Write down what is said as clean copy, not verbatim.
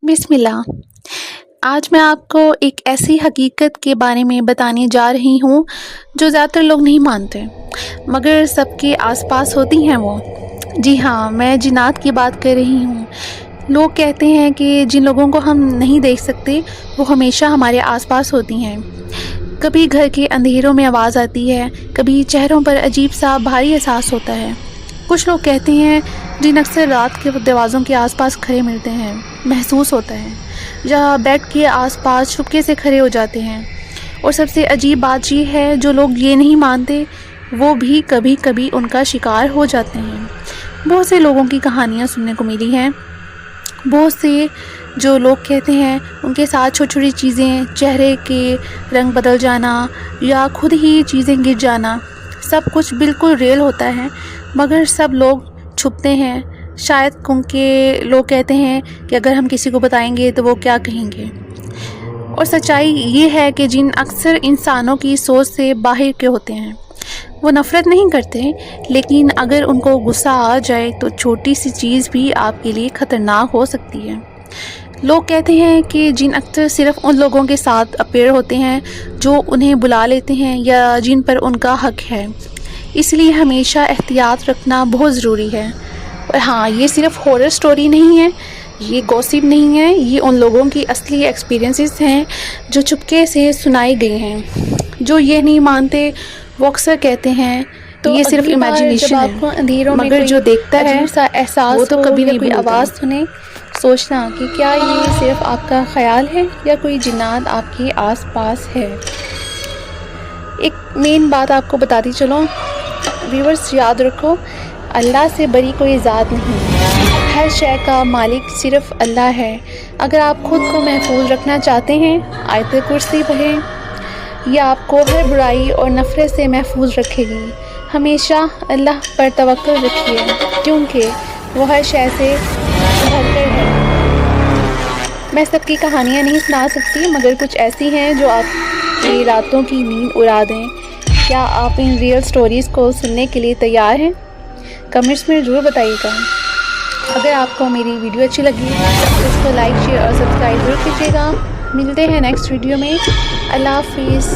बिस्मिल्लाह। आज मैं आपको एक ऐसी हकीकत के बारे में बताने जा रही हूँ जो ज़्यादातर लोग नहीं मानते, मगर सबके आसपास होती हैं वो। जी हाँ, मैं जिन्नात की बात कर रही हूँ। लोग कहते हैं कि जिन लोगों को हम नहीं देख सकते वो हमेशा हमारे आसपास होती हैं। कभी घर के अंधेरों में आवाज़ आती है, कभी चेहरों पर अजीब सा भारी एहसास होता है। कुछ लोग कहते हैं जिन अक्सर रात के दरवाज़ों के आसपास खड़े मिलते हैं, महसूस होता है, या बेड के आसपास चुपके से खड़े हो जाते हैं। और सबसे अजीब बात ये है, जो लोग ये नहीं मानते वो भी कभी कभी उनका शिकार हो जाते हैं। बहुत से लोगों की कहानियाँ सुनने को मिली हैं। बहुत से जो लोग कहते हैं उनके साथ छोटी छोटी चीज़ें, चेहरे के रंग बदल जाना या खुद ही चीज़ें गिर जाना, सब कुछ बिल्कुल रियल होता है, मगर सब लोग छुपते हैं। शायद क्योंकि लोग कहते हैं कि अगर हम किसी को बताएंगे तो वो क्या कहेंगे। और सच्चाई ये है कि जिन अक्सर इंसानों की सोच से बाहर के होते हैं। वो नफ़रत नहीं करते, लेकिन अगर उनको गुस्सा आ जाए तो छोटी सी चीज़ भी आपके लिए ख़तरनाक हो सकती है। लोग कहते हैं कि जिन अक्सर सिर्फ़ उन लोगों के साथ अपेयर होते हैं जो उन्हें बुला लेते हैं या जिन पर उनका हक है, इसलिए हमेशा एहतियात रखना बहुत ज़रूरी है। और हाँ, ये सिर्फ़ हॉरर स्टोरी नहीं है, ये गॉसिप नहीं है, ये उन लोगों की असली एक्सपीरियंसेस हैं जो चुपके से सुनाई गई हैं। जो ये नहीं मानते वो अक्सर कहते हैं तो ये सिर्फ इमेजिनेशन है, मगर जो देखता है एहसास वो तो कभी ना कोई आवाज़ सुने, सोचना कि क्या ये सिर्फ आपका ख्याल है या कोई जिन्नात आपके आसपास है। एक मेन बात आपको बताती चलो व्यूअर्स, याद रखो, अल्लाह से बड़ी कोई ज़ात नहीं है। हर शय का मालिक सिर्फ अल्लाह है। अगर आप खुद को महफूज रखना चाहते हैं, आयत कुर्सी पढ़ें, यह आपको हर बुराई और नफ़रत से महफूज रखेगी। हमेशा अल्लाह पर तवक्कुल रखिए, क्योंकि वो हर शय से बेहतर है। मैं सबकी कहानियाँ नहीं सुना सकती, मगर कुछ ऐसी हैं जो आपकी रातों की नींद उड़ा दें। क्या आप इन रियल स्टोरीज़ को सुनने के लिए तैयार हैं? कमेंट्स में ज़रूर बताइएगा। अगर आपको मेरी वीडियो अच्छी लगी तो इसको लाइक, शेयर और सब्सक्राइब ज़रूर कीजिएगा। मिलते हैं नेक्स्ट वीडियो में। अल्लाह हाफिज़।